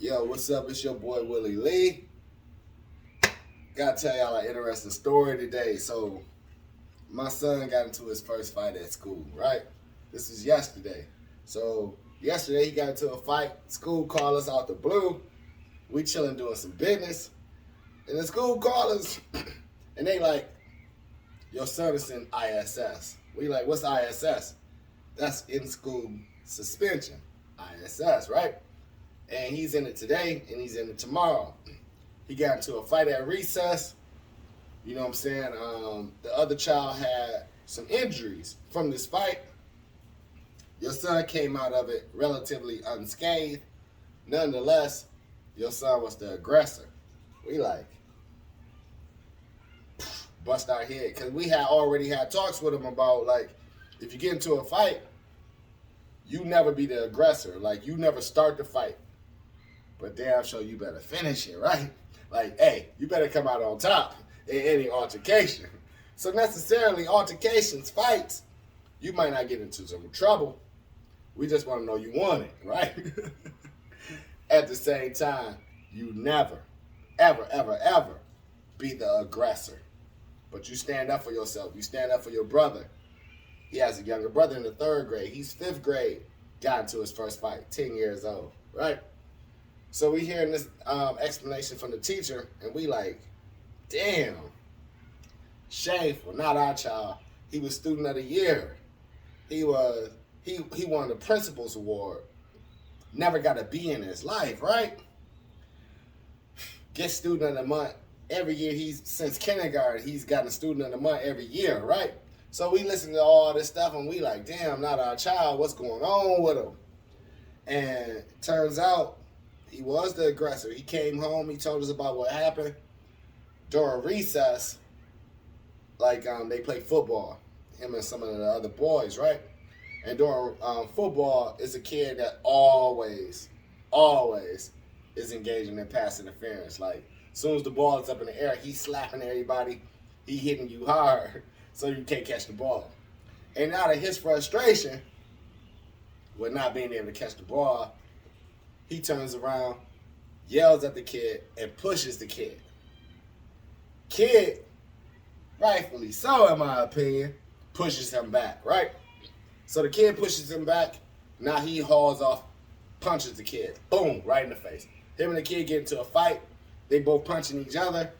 Yo, what's up? It's your boy Willie Lee. Gotta tell y'all an interesting story today. So, my son got into his first fight at school, right? This was yesterday. So, yesterday he got into a fight. School called us out the blue. We chilling doing some business. And the school called us and they like, your son is in ISS. We like, what's ISS? That's in school suspension. ISS, right? And he's in it today and he's in it tomorrow. He got into a fight at recess. You know what I'm saying? The other child had some injuries from this fight. Your son came out of it relatively unscathed. Nonetheless, your son was the aggressor. We like bust our head because we had already had talks with him about like if you get into a fight, you never be the aggressor. Like you never start the fight. But damn sure you better finish it, right? Like, hey, you better come out on top in any altercation. So necessarily altercations, fights, you might not get into some trouble. We just want to know you want it, right? At the same time, you never, ever, ever, ever be the aggressor. But you stand up for yourself. You stand up for your brother. He has a younger brother in the 3rd grade. He's 5th grade. Got into his first fight, 10 years old, right? So we hearing this explanation from the teacher, and we like, damn, shameful. Not our child. He was student of the year. He won the principal's award. Never got a B in his life, right? Get student of the month every year. Since kindergarten, he's gotten a student of the month every year, right? So we listen to all this stuff, and we like, damn, not our child. What's going on with him? And turns out, he was the aggressor. He came home. He told us about what happened during recess. Like they played football, him and some of the other boys, right? And during football, it's a kid that always is engaging in pass interference. Like as soon as the ball is up in the air, he's slapping everybody. He hitting you hard, so you can't catch the ball. And out of his frustration with not being able to catch the ball, he turns around, yells at the kid, and pushes the kid. Kid, rightfully so in my opinion, pushes him back, right? So the kid pushes him back. Now he hauls off, punches the kid. Boom, right in the face. Him and the kid get into a fight. They both punching each other.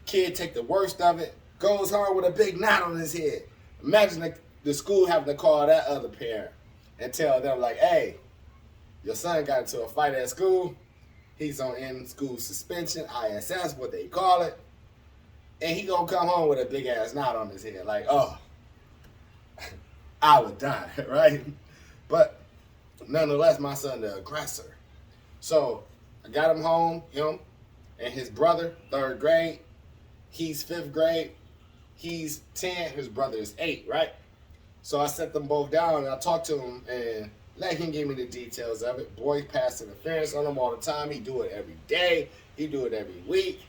Kid take the worst of it. Goes home with a big knot on his head. Imagine the school having to call that other parent and tell them like, hey, your son got into a fight at school. He's on in-school suspension, ISS, what they call it. And he gonna come home with a big-ass knot on his head. Like, oh, I would die, right? But nonetheless, my son the aggressor. So I got him home, him and his brother, 3rd grade. He's 5th grade. He's 10. His brother is 8, right? So I set them both down and I talked to him and let him give me the details of it. Boy pass interference on him all the time. He do it every day. He do it every week.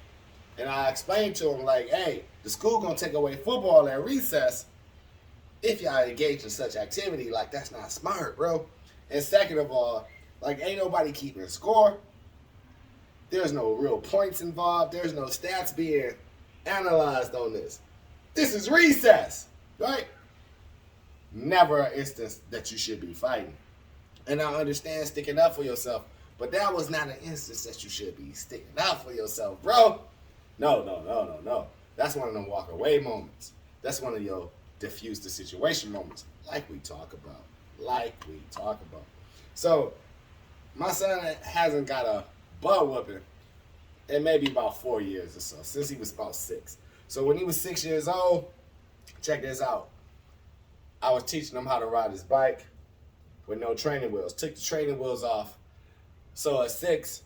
And I explained to him like, hey, the school gonna take away football at recess if y'all engage in such activity. Like that's not smart, bro. And second of all, like ain't nobody keeping score. There's no real points involved. There's no stats being analyzed on this. This is recess, right? Never an instance that you should be fighting. And I understand sticking up for yourself, but that was not an instance that you should be sticking up for yourself, bro. No. That's one of them walk away moments. That's one of your diffuse the situation moments, like we talk about. So, my son hasn't got a butt whooping in maybe about 4 years or so, since he was about 6. So when he was 6 years old, check this out. I was teaching him how to ride his bike with no training wheels. Took the training wheels off. So at 6,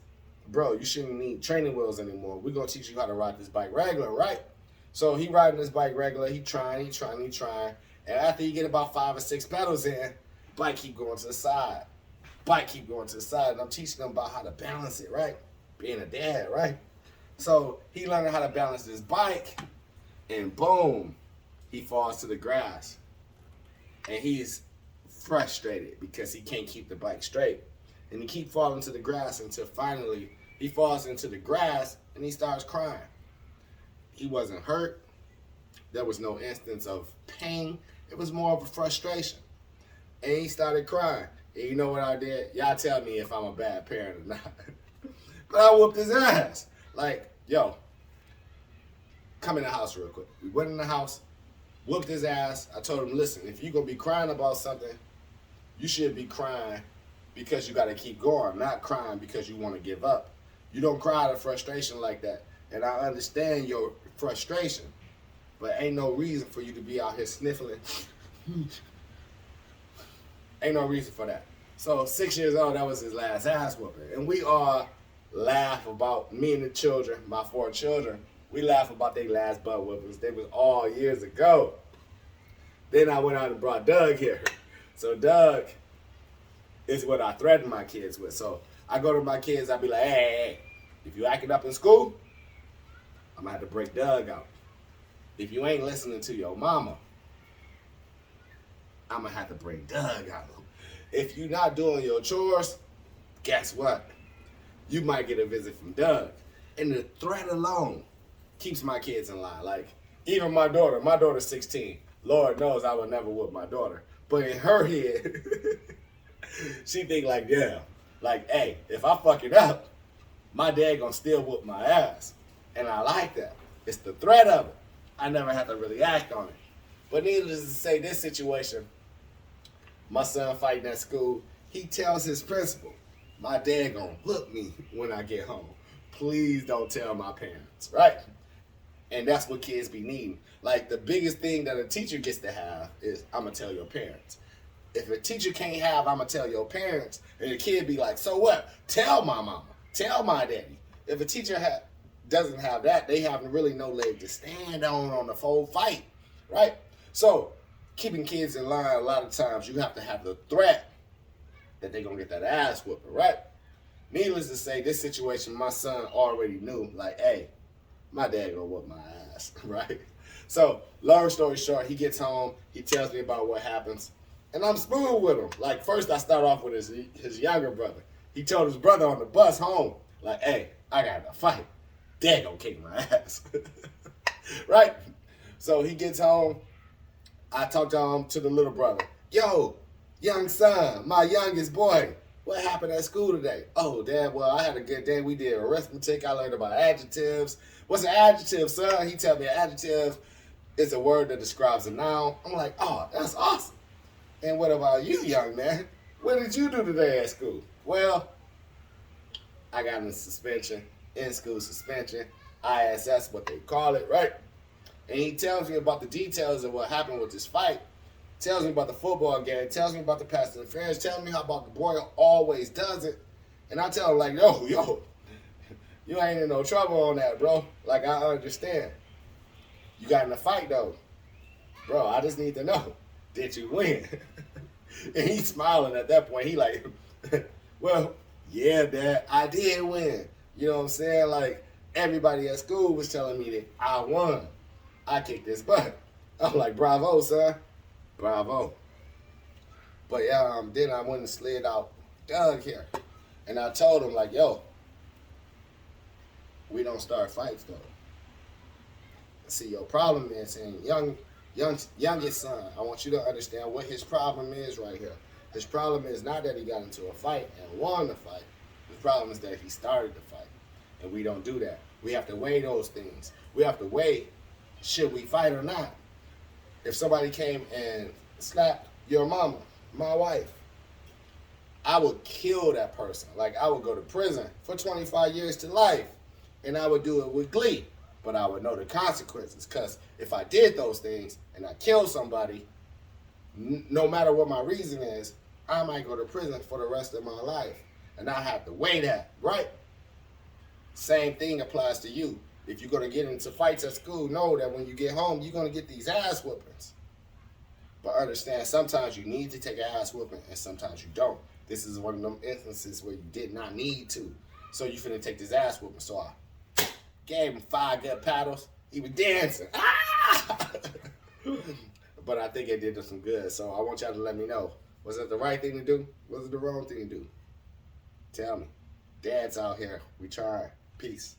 bro, you shouldn't need training wheels anymore. We're going to teach you how to ride this bike regular, right? So he riding his bike regular. He trying. And after he get about 5 or 6 pedals in, bike keep going to the side. And I'm teaching him about how to balance it, right? Being a dad, right? So he learning how to balance his bike, and boom, he falls to the grass. And he's frustrated because he can't keep the bike straight. And he keep falling to the grass until finally he falls into the grass and he starts crying. He wasn't hurt. There was no instance of pain. It was more of a frustration. And he started crying. And you know what I did? Y'all tell me if I'm a bad parent or not. But I whooped his ass. Like, yo, come in the house real quick. We went in the house, whooped his ass. I told him, listen, if you're going to be crying about something, you should be crying because you got to keep going, not crying because you want to give up. You don't cry out of frustration like that. And I understand your frustration, but ain't no reason for you to be out here sniffling. Ain't no reason for that. So 6 years old, that was his last ass whooping. And we all laugh about, me and the children, my 4 children, we laugh about their last butt whoopings. They was all years ago. Then I went out and brought Doug here. So Doug is what I threaten my kids with. So I go to my kids, I be like, hey, if you acting up in school, I'm gonna have to break Doug out. If you ain't listening to your mama, I'm gonna have to break Doug out. If you're not doing your chores, guess what? You might get a visit from Doug. And the threat alone keeps my kids in line. Like, even my daughter's 16. Lord knows I would never whoop my daughter. But in her head, she think like, yeah, like, hey, if I fuck it up, my dad gonna still whoop my ass. And I like that. It's the threat of it. I never have to really act on it. But needless to say, this situation, my son fighting at school, he tells his principal, my dad gonna whoop me when I get home. Please don't tell my parents, right? And that's what kids be needing. Like, the biggest thing that a teacher gets to have is, I'm gonna tell your parents. If a teacher can't have, I'm gonna tell your parents, and the kid be like, so what? Tell my mama, tell my daddy. If a teacher doesn't have that, they have really no leg to stand on the full fight, right? So, keeping kids in line, a lot of times you have to have the threat that they're gonna get that ass whooping, right? Needless to say, this situation, my son already knew, like, hey, my dad gonna whoop my ass, right? So, long story short, he gets home, he tells me about what happens, and I'm smooth with him. Like, first I start off with his younger brother. He told his brother on the bus home, like, hey, I got to fight. Dad gonna kick my ass, right? So he gets home, I talk to the little brother. Yo, young son, my youngest boy, what happened at school today? Oh, Dad, well, I had a good day. We did arithmetic. I learned about adjectives. What's an adjective, son? He tell me an adjective is a word that describes a noun. I'm like, oh, that's awesome. And what about you, young man? What did you do today at school? Well, I got in suspension, in-school suspension, ISS, what they call it, right? And he tells me about the details of what happened with this fight. Tells me about the football game. Tells me about the pass interference. Tells me how about the boy always does it. And I tell him, like, yo, you ain't in no trouble on that, bro. Like, I understand. You got in a fight, though. Bro, I just need to know, did you win? And he's smiling at that point. He like, well, yeah, Dad, I did win. You know what I'm saying? Like, everybody at school was telling me that I won. I kicked his butt. I'm like, bravo, son. Bravo. But then I went and slid out Doug here. And I told him, like, yo, we don't start fights, though. See, your problem is, and youngest son, I want you to understand what his problem is right here. His problem is not that he got into a fight and won the fight. His problem is that he started the fight. And we don't do that. We have to weigh those things. We have to weigh, should we fight or not? If somebody came and slapped your mama, my wife, I would kill that person. Like, I would go to prison for 25 years to life. And I would do it with glee. But I would know the consequences. Because if I did those things and I killed somebody, no matter what my reason is, I might go to prison for the rest of my life. And I have to weigh that, right? Same thing applies to you. If you're going to get into fights at school, know that when you get home, you're going to get these ass whoopings. But understand, sometimes you need to take an ass whooping and sometimes you don't. This is one of them instances where you did not need to. So you finna take this ass whooping. So I gave him 5 good paddles. He was dancing. Ah! But I think it did him some good. So I want y'all to let me know. Was it the right thing to do? Was it the wrong thing to do? Tell me. Dads out here, we try. Peace.